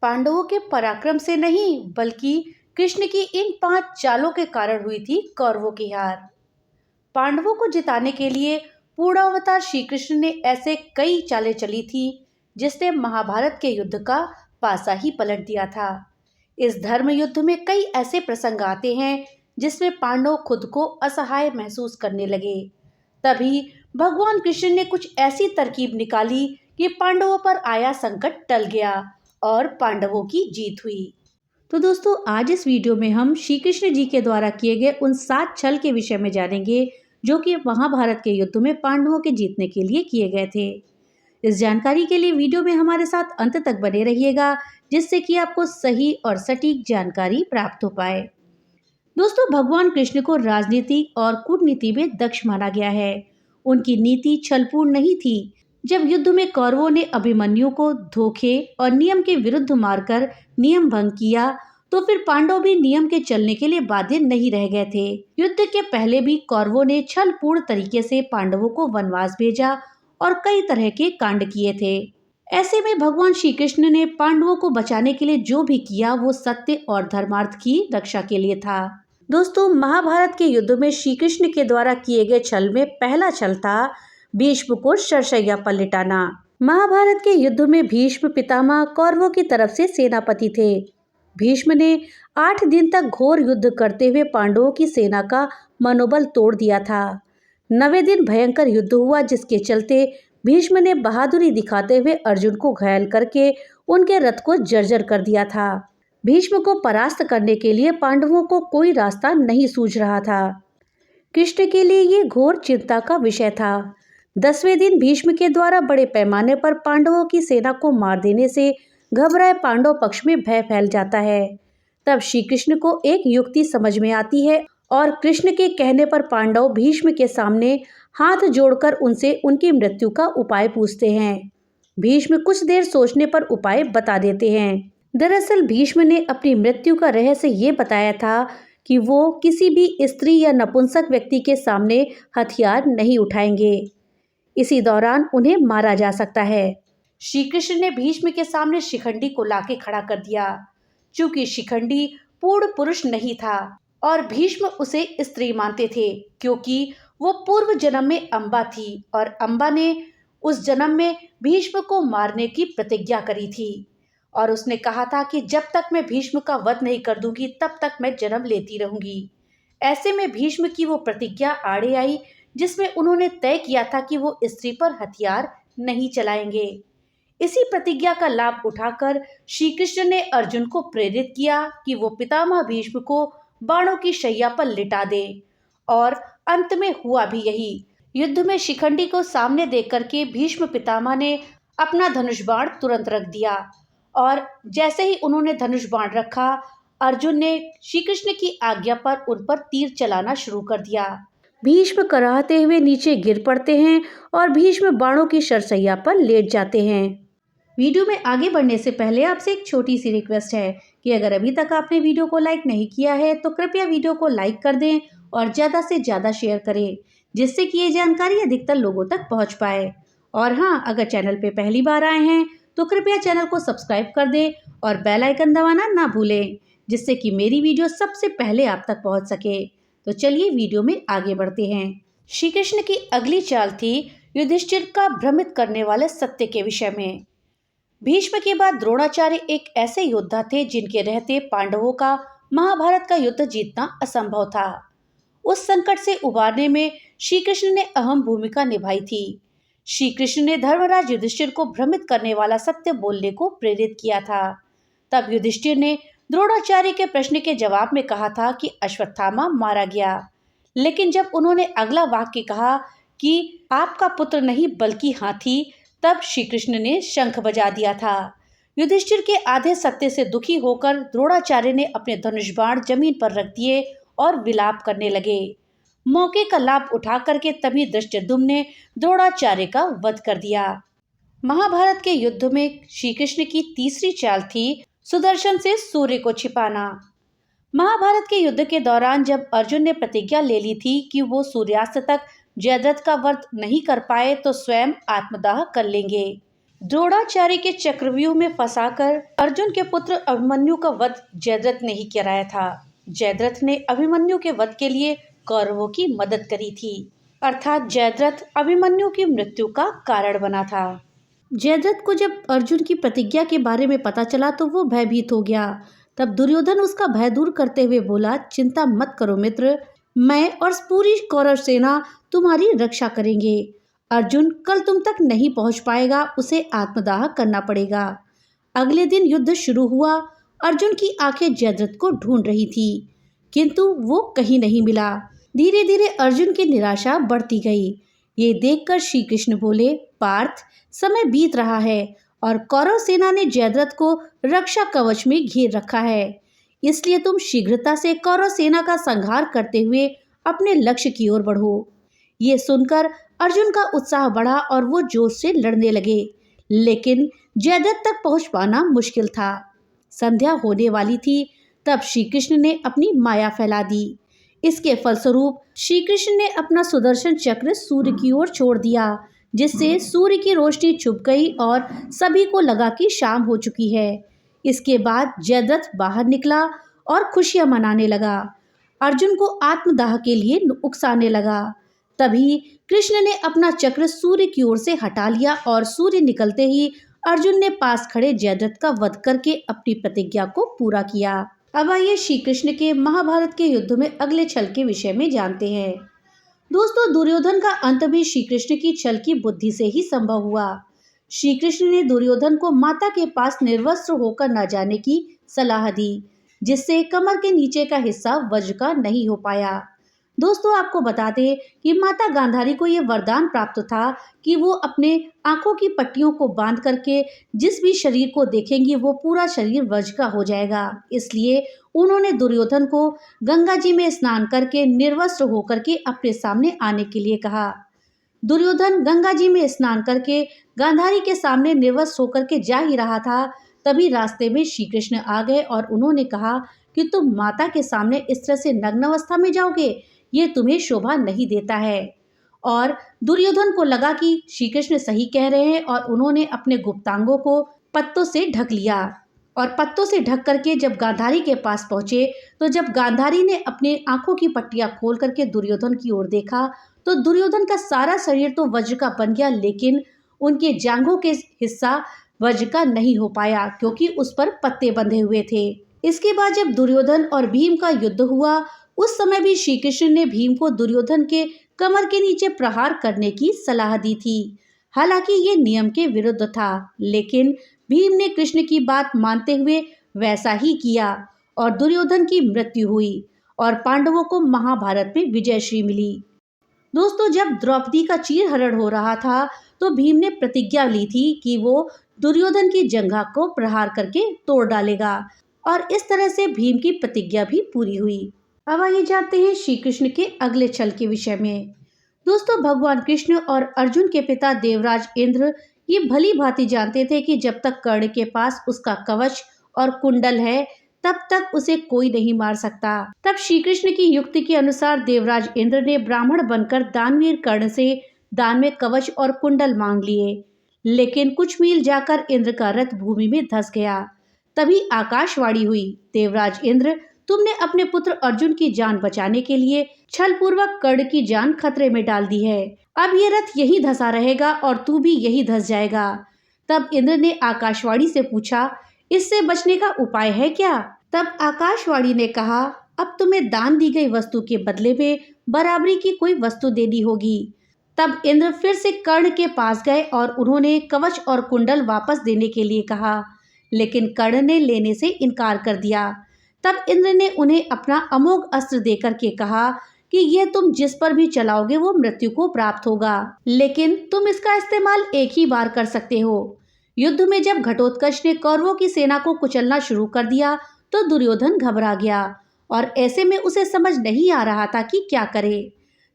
पांडवों के पराक्रम से नहीं बल्कि कृष्ण की इन 5 चालों के कारण हुई थी कौरवों की हार। पांडवों को जिताने के लिए पूर्णावतार श्री कृष्ण ने ऐसे कई चालें चली थी जिसने महाभारत के युद्ध का पासा ही पलट दिया था। इस धर्म युद्ध में कई ऐसे प्रसंग आते हैं जिसमें पांडव खुद को असहाय महसूस करने लगे। तभी भगवान कृष्ण ने कुछ ऐसी तरकीब निकाली कि पांडवों पर आया संकट टल गया और पांडवों की जीत हुई। तो दोस्तों, आज इस वीडियो में हम श्री कृष्ण जी के द्वारा किए गए उन 7 छल के विषय में जानेंगे जो कि महाभारत के युद्ध में पांडवों के जीतने के लिए किए गए थे। इस जानकारी के लिए वीडियो में हमारे साथ अंत तक बने रहिएगा, जिससे कि आपको सही और सटीक जानकारी प्राप्त हो पाए। दोस्तों, भगवान कृष्ण को राजनीति और कूटनीति में दक्ष माना गया है। उनकी नीति छलपूर्ण नहीं थी। जब युद्ध में कौरवों ने अभिमन्यु को धोखे और नियम के विरुद्ध मारकर नियम भंग किया, तो फिर पांडव भी नियम के चलने के लिए बाध्य नहीं रह गए थे। युद्ध के पहले भी कौरवों ने छलपूर्ण तरीके से पांडवों को वनवास भेजा और कई तरह के कांड किए थे। ऐसे में भगवान श्री कृष्ण ने पांडवों को बचाने के लिए जो भी किया वो सत्य और धर्मार्थ की रक्षा के लिए था। दोस्तों, महाभारत के युद्ध में श्री कृष्ण के द्वारा किए गए छल में पहला छल था भीष्म को शरशैया पर लिटाना। महाभारत के युद्ध में भीष्म पितामह कौरवों की तरफ से सेनापति थे। भीष्म ने 8 दिन तक घोर युद्ध करते हुए पांडवों की सेना का मनोबल तोड़ दिया था। 9वें दिन भयंकर युद्ध हुआ, जिसके चलते भीष्म ने बहादुरी दिखाते हुए अर्जुन को घायल करके उनके रथ को जर्जर कर दिया था। भीष्म को परास्त करने के लिए पांडवों को कोई रास्ता नहीं सूझ रहा था। कृष्ण के लिए ये घोर चिंता का विषय था। 10वें दिन भीष्म के द्वारा बड़े पैमाने पर पांडवों की सेना को मार देने से घबराए पांडव पक्ष में भय फैल जाता है। तब श्री कृष्ण को एक युक्ति समझ में आती है और कृष्ण के कहने पर पांडव भीष्म के सामने हाथ जोड़कर उनसे उनकी मृत्यु का उपाय पूछते हैं। भीष्म कुछ देर सोचने पर उपाय बता देते हैं। दरअसल भीष्म ने अपनी मृत्यु का रहस्य ये बताया था कि वो किसी भी स्त्री या नपुंसक व्यक्ति के सामने हथियार नहीं उठाएंगे। इसी दौरान उन्हें मारा जा सकता है। श्री कृष्ण ने भीष्म के सामने शिखंडी को लाके खड़ा कर दिया। चूंकि शिखंडी पूर्ण पुरुष नहीं था और भीष्म उसे स्त्री मानते थे, क्योंकि वो पूर्व जन्म में अम्बा थी और अम्बा ने उस जन्म में भीष्म को मारने की प्रतिज्ञा करी थी और उसने कहा था कि जब तक मैं भीष्म का वध नहीं कर दूंगी तब तक मैं जन्म लेती रहूंगी। ऐसे में भीष्म की वो प्रतिज्ञा आड़े आई, जिसमें उन्होंने तय किया था कि वो स्त्री पर हथियार नहीं चलाएंगे। इसी प्रतिज्ञा का लाभ उठाकर श्री कृष्ण ने अर्जुन को प्रेरित किया कि वो पितामह भीष्म को बाणों की शैया पर लिटा दे, और अंत में हुआ भी यही। युद्ध में शिखंडी को सामने देख करके भीष्म पितामह ने अपना धनुष बाण तुरंत रख दिया और जैसे ही उन्होंने धनुष बाण रखा, अर्जुन ने श्री कृष्ण की आज्ञा पर उन पर तीर चलाना शुरू कर दिया। भीष्म कराहते हुए नीचे गिर पड़ते हैं और भीष्म बाणों की शरशैया पर लेट जाते हैं। वीडियो में आगे बढ़ने से पहले आपसे एक छोटी सी रिक्वेस्ट है कि अगर अभी तक आपने वीडियो को लाइक नहीं किया है तो कृपया वीडियो को लाइक कर दें और ज़्यादा से ज़्यादा शेयर करें, जिससे कि ये जानकारी अधिकतर लोगों तक पहुंच पाए। और हाँ, अगर चैनल पे पहली बार आए हैं तो कृपया चैनल को सब्सक्राइब कर दें और बेल आइकन दबाना ना भूलें, जिससे कि मेरी वीडियो सबसे पहले आप तक पहुँच सके। तो चलिए वीडियो में आगे बढ़ते हैं। श्री कृष्ण की अगली चाल थी युधिष्ठिर का भ्रमित करने वाले सत्य के विषय में। भीष्म के बाद द्रोणाचार्य एक ऐसे योद्धा थे जिनके रहते पांडवों का महाभारत का युद्ध जीतना असंभव था। उस संकट से उबारने में श्री कृष्ण ने अहम भूमिका निभाई थी। श्री कृष्ण ने धर्मराज युधिष्ठिर को भ्रमित करने वाला सत्य बोलने को प्रेरित किया था। तब युधिष्ठिर ने द्रोणाचार्य के प्रश्न के जवाब में कहा था कि अश्वत्थामा मारा गया, लेकिन जब उन्होंने अगला वाक्य कहा कि आपका पुत्र नहीं बल्कि हाथी, तब श्री कृष्ण ने शंख बजा दिया था। युधिष्ठिर के आधे सत्य से दुखी होकर द्रोणाचार्य ने अपने धनुष बाण जमीन पर रख दिए और विलाप करने लगे। मौके का लाभ उठा करके तभी धृष्टद्युम्न ने द्रोणाचार्य का वध कर दिया। महाभारत के युद्ध में श्री कृष्ण की तीसरी चाल थी सुदर्शन से सूर्य को छिपाना। महाभारत के युद्ध के दौरान जब अर्जुन ने प्रतिज्ञा ले ली थी कि वो सूर्यास्त तक जयद्रथ का व्रत नहीं कर पाए तो स्वयं आत्मदाह कर लेंगे, द्रोणाचार्य के चक्रव्यूह में फंसाकर अर्जुन के पुत्र अभिमन्यु का वध जयद्रथ ने ही कराया था। जयद्रथ ने अभिमन्यु के वध के लिए कौरवों की मदद करी थी, अर्थात जयद्रथ अभिमन्यु की मृत्यु का कारण बना था। जयद्रथ को जब अर्जुन की प्रतिज्ञा के बारे में पता चला तो वो भयभीत हो गया। तब दुर्योधन उसका भय दूर करते हुए बोला, चिंता मत करो मित्र, मैं और पूरी कौरव सेना तुम्हारी रक्षा करेंगे। अर्जुन कल तुम तक नहीं पहुंच पाएगा, उसे आत्मदाह करना पड़ेगा। अगले दिन युद्ध शुरू हुआ। अर्जुन की आंखें जयद्रथ को ढूंढ रही थी, किंतु वो कहीं नहीं मिला। धीरे धीरे अर्जुन की निराशा बढ़ती गई। ये देखकर श्री कृष्ण बोले, पार्थ, समय बीत रहा है और कौरव सेना ने जयद्रथ को रक्षा कवच में घेर रखा है, इसलिए तुम शीघ्रता से कौरव सेना का संहार करते हुए अपने लक्ष्य की ओर बढ़ो। ये सुनकर अर्जुन का उत्साह बढ़ा और वो जोश से लड़ने लगे, लेकिन जयद्रथ तक पहुंच पाना मुश्किल था। संध्या होने वाली थी, तब श्री कृष्ण ने अपनी माया फैला दी। इसके फलस्वरूप श्री कृष्ण ने अपना सुदर्शन चक्र सूर्य की ओर छोड़ दिया, जिससे सूर्य की रोशनी छुप गई और सभी को लगा कि शाम हो चुकी है। इसके बाद जयद्रथ बाहर निकला और खुशियां मनाने लगा। अर्जुन को आत्मदाह के लिए उकसाने लगा। तभी कृष्ण ने अपना चक्र सूर्य की ओर से हटा लिया और सूर्य निकलते ही अर्जुन ने पास खड़े जयद्रथ का वध करके अपनी प्रतिज्ञा को पूरा किया। अब आइए श्री कृष्ण के महाभारत के युद्ध में अगले छल के विषय में जानते हैं। दोस्तों, दुर्योधन का अंत भी श्री कृष्ण की छल की बुद्धि से ही संभव हुआ। श्री कृष्ण ने दुर्योधन को माता के पास निर्वस्त्र होकर न जाने की सलाह दी, जिससे कमर के नीचे का हिस्सा वज्र का नहीं हो पाया। दोस्तों, आपको बता दें कि माता गांधारी को यह वरदान प्राप्त था कि वो अपने आंखों की पट्टियों को बांध करके जिस भी शरीर को देखेंगी वो पूरा शरीर वज्र का हो जाएगा। इसलिए उन्होंने दुर्योधन को गंगा जी में स्नान करके निर्वस्त्र होकर के अपने सामने आने के लिए कहा। दुर्योधन गंगा जी में स्नान करके गांधारी के सामने निर्वस्त्र होकर के जा ही रहा था, तभी रास्ते में श्री कृष्ण आ गए और उन्होंने कहा कि तुम माता के सामने इस तरह से नग्न अवस्था में जाओगे, ये तुम्हें शोभा नहीं देता है। और दुर्योधन को लगा कि श्री कृष्ण सही कह रहे हैं और उन्होंने अपने गुप्तांगों को पत्तों से ढक लिया। और पत्तों से ढक करके जब गांधारी के पास पहुंचे तो जब गांधारी ने अपने आंखों की पट्टियां खोल करके दुर्योधन की ओर देखा तो दुर्योधन का सारा शरीर तो वज्र का बन गया, लेकिन उनके जांघों के हिस्सा वज्र का नहीं हो पाया क्योंकि उस पर पत्ते बंधे हुए थे। इसके बाद जब दुर्योधन और भीम का युद्ध हुआ, उस समय भी श्री कृष्ण ने भीम को दुर्योधन के कमर के नीचे प्रहार करने की सलाह दी थी। हालांकि ये नियम के विरुद्ध था, लेकिन भीम ने कृष्ण की बात मानते हुए वैसा ही किया और दुर्योधन की मृत्यु हुई और पांडवों को महाभारत में विजयश्री मिली। दोस्तों, जब द्रौपदी का चीरहरण हो रहा था तो भीम ने प्रतिज्ञा ली थी कि वो दुर्योधन की जंघा को प्रहार करके तोड़ डालेगा और इस तरह से भीम की प्रतिज्ञा भी पूरी हुई। अब आइए जानते हैं श्री कृष्ण के अगले छल के विषय में। दोस्तों, भगवान कृष्ण और अर्जुन के पिता देवराज इंद्र ये भली भांति जानते थे कि जब तक कर्ण के पास उसका कवच और कुंडल है तब तक उसे कोई नहीं मार सकता। तब श्री कृष्ण की युक्ति के अनुसार देवराज इंद्र ने ब्राह्मण बनकर दानवीर कर्ण से दान में कवच और कुंडल मांग लिए, लेकिन कुछ मील जाकर इंद्र का रथ भूमि में धंस गया। तभी आकाशवाणी हुई, देवराज इंद्र, तुमने अपने पुत्र अर्जुन की जान बचाने के लिए छलपूर्वक कर्ण की जान खतरे में डाल दी है। अब ये रथ यही धंसा रहेगा और तू भी यही धंस जाएगा। तब इंद्र ने आकाशवाणी से पूछा, इससे बचने का उपाय है क्या? तब आकाशवाणी ने कहा, अब तुम्हें दान दी गई वस्तु के बदले में बराबरी की कोई वस्तु देनी होगी। तब इंद्र फिर से कर्ण के पास गए और उन्होंने कवच और कुंडल वापस देने के लिए कहा, लेकिन कर्ण ने लेने से इनकार कर दिया। तब इंद्र ने उन्हें अपना अमोघ अस्त्र देकर के कहा कि यह तुम जिस पर भी चलाओगे वो मृत्यु को प्राप्त होगा, लेकिन तुम इसका इस्तेमाल एक ही बार कर सकते हो। युद्ध में जब घटोत्कच ने कौरवों की सेना को कुचलना शुरू कर दिया तो दुर्योधन घबरा गया और ऐसे में उसे समझ नहीं आ रहा था कि क्या करे।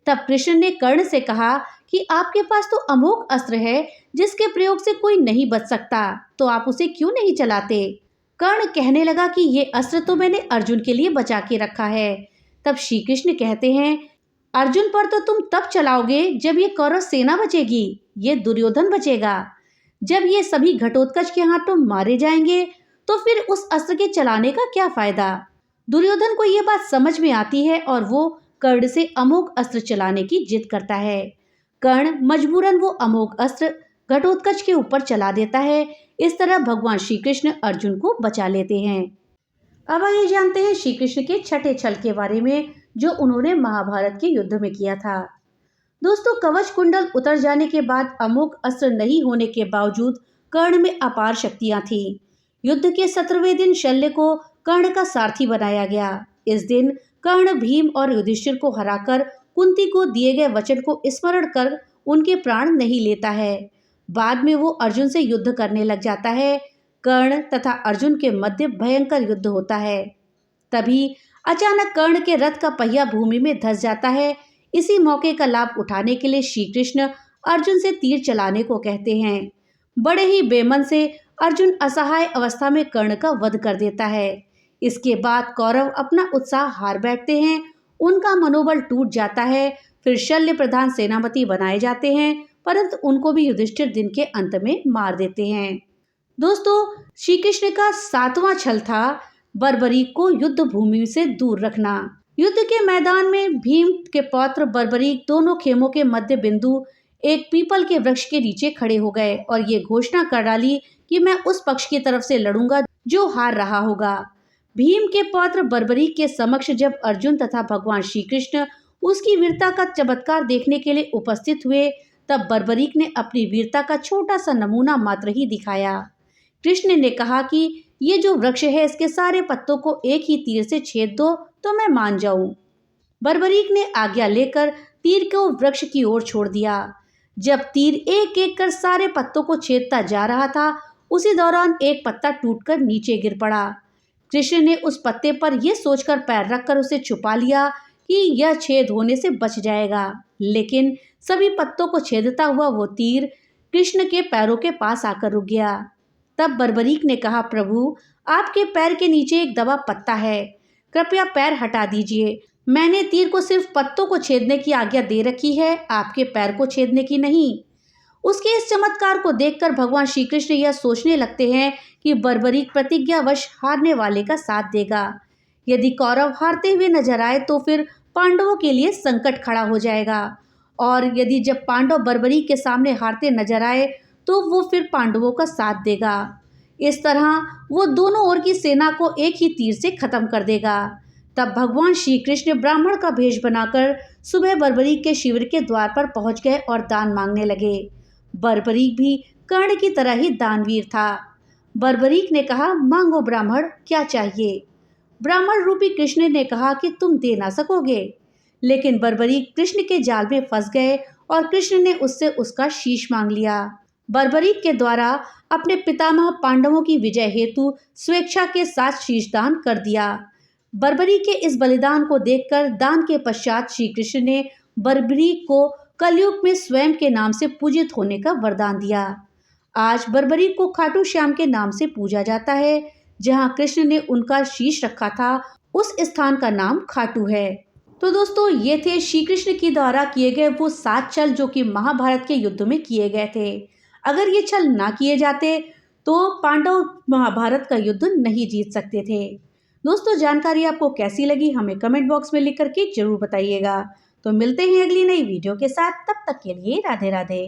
तब कृष्ण ने कर्ण से कहा कि आपके पास तो अमोघ अस्त्र है जिसके प्रयोग से कोई नहीं बच सकता, तो आप उसे क्यों नहीं चलाते? कर्ण कहने लगा कि ये अस्त्र तो मैंने अर्जुन के लिए बचा के रखा है। तब श्री कृष्ण कहते हैं, अर्जुन पर तो तुम तब चलाओगे जब ये कौरव सेना बचेगी, ये दुर्योधन बचेगा। जब ये सभी घटोत्कच के हाथों मारे जाएंगे तो फिर उस अस्त्र के चलाने का क्या फायदा। दुर्योधन को यह बात समझ में आती है और वो कर्ण से अमोघ अस्त्र चलाने की जिद करता है। कर्ण मजबूरन वो अमोघ अस्त्र घटोत्कच के ऊपर चला देता है। इस तरह भगवान श्री कृष्ण अर्जुन को बचा लेते हैं। अब आइए जानते हैं श्री कृष्ण के छठे छल के बारे में जो उन्होंने महाभारत के युद्ध में किया था। दोस्तों, कवच कुंडल उतर जाने के बाद अमोघ अस्त्र नहीं होने के बावजूद कर्ण में अपार शक्तियां थीं। युद्ध के 17वें दिन शल्य को कर्ण का सारथी बनाया गया। इस दिन कर्ण भीम और युधिष्ठिर को हराकर कुंती को दिए गए वचन को स्मरण कर उनके प्राण नहीं लेता है। बाद में वो अर्जुन से युद्ध करने लग जाता है। कर्ण तथा अर्जुन के मध्य भयंकर युद्ध होता है। तभी अचानक कर्ण के रथ का पहिया भूमि में धंस जाता है। इसी मौके का लाभ उठाने के लिए श्री कृष्ण अर्जुन से तीर चलाने को कहते हैं। बड़े ही बेमन से अर्जुन असहाय अवस्था में कर्ण का वध कर देता है। इसके बाद कौरव अपना उत्साह हार बैठते हैं। उनका मनोबल टूट जाता है। फिर शल्य प्रधान सेनापति बनाए जाते हैं, परंतु उनको भी युधिष्ठिर दिन के अंत में मार देते हैं। दोस्तों, श्री कृष्ण का 7वां छल था बर्बरीक को युद्ध भूमि से दूर रखना। युद्ध के मैदान में भीम के पौत्र बर्बरीक दोनों खेमों के मध्य बिंदु एक पीपल के वृक्ष के नीचे खड़े हो गए और ये घोषणा कर डाली कि मैं उस पक्ष की तरफ से लड़ूंगा जो हार रहा होगा। भीम के पौत्र बर्बरीक के समक्ष जब अर्जुन तथा भगवान श्री कृष्ण उसकी वीरता का चमत्कार देखने के लिए उपस्थित हुए, तब बर्बरीक ने अपनी वीरता का छोटा सा नमूना मात्र ही दिखाया। कृष्ण ने कहा कि ये जो वृक्ष है इसके सारे पत्तों को एक ही तीर से छेद दो तो मैं मान जाऊं। बर्बरीक ने आज्ञा लेकर तीर को वृक्ष की ओर छोड़ दिया। जब तीर एक एक कर सारे पत्तों को छेदता जा रहा था, उसी दौरान एक पत्ता टूटकर नीचे गिर पड़ा। कृष्ण ने उस पत्ते पर यह सोचकर पैर रखकर उसे छुपा लिया कि यह छेद होने से बच जाएगा, लेकिन सभी पत्तों को छेदता हुआ वो तीर कृष्ण के पैरों के पास आकर रुक गया। तब बर्बरीक ने कहा, प्रभु, आपके पैर के नीचे एक दबा पत्ता है, कृपया पैर हटा दीजिए। मैंने तीर को सिर्फ पत्तों को छेदने की आज्ञा दे रखी है, आपके पैर को छेदने की नहीं। उसके इस चमत्कार को देखकर भगवान श्री कृष्ण यह सोचने लगते हैं कि बर्बरीक प्रतिज्ञावश हारने वाले का साथ देगा। यदि कौरव हारते हुए नजर आए तो फिर पांडवों के लिए संकट खड़ा हो जाएगा, और यदि जब पांडव बर्बरीक के सामने हारते नजर आए तो वो फिर पांडवों का साथ देगा। इस तरह वो दोनों ओर की सेना को एक ही तीर से खत्म कर देगा। तब भगवान श्री कृष्ण ब्राह्मण का भेष बनाकर सुबह बर्बरीक के शिविर के द्वार पर पहुंच गए और दान मांगने लगे। बर्बरीक भी कर्ण की तरह ही दानवीर था। बर्बरीक ने कहा, मांगो ब्राह्मण, क्या चाहिए। ब्राह्मण रूपी कृष्ण ने कहा कि तुम दे ना सकोगे, लेकिन बर्बरीक कृष्ण के जाल में फंस गए और कृष्ण ने उससे उसका शीश मांग लिया। बर्बरीक के द्वारा अपने पितामह पांडवों की विजय हेतु स्वेच्छा के साथ शीशदान कर दिया। बर्बरीक के इस बलिदान को देखकर दान के पश्चात श्री कृष्ण ने बर्बरीक को कलयुग में स्वयं के नाम से पूजित होने का वरदान दिया। आज बर्बरीक को खाटू श्याम के नाम से पूजा जाता है। जहां कृष्ण ने उनका शीश रखा था, उस स्थान का नाम खाटू है। तो दोस्तों, ये थे श्री कृष्ण के द्वारा किए गए वो 7 छल जो कि महाभारत के युद्ध में किए गए थे। अगर ये छल ना किए जाते तो पांडव महाभारत का युद्ध नहीं जीत सकते थे। दोस्तों, जानकारी आपको कैसी लगी हमें कमेंट बॉक्स में लिख करके जरूर बताइएगा। तो मिलते हैं अगली नई वीडियो के साथ, तब तक के लिए राधे राधे।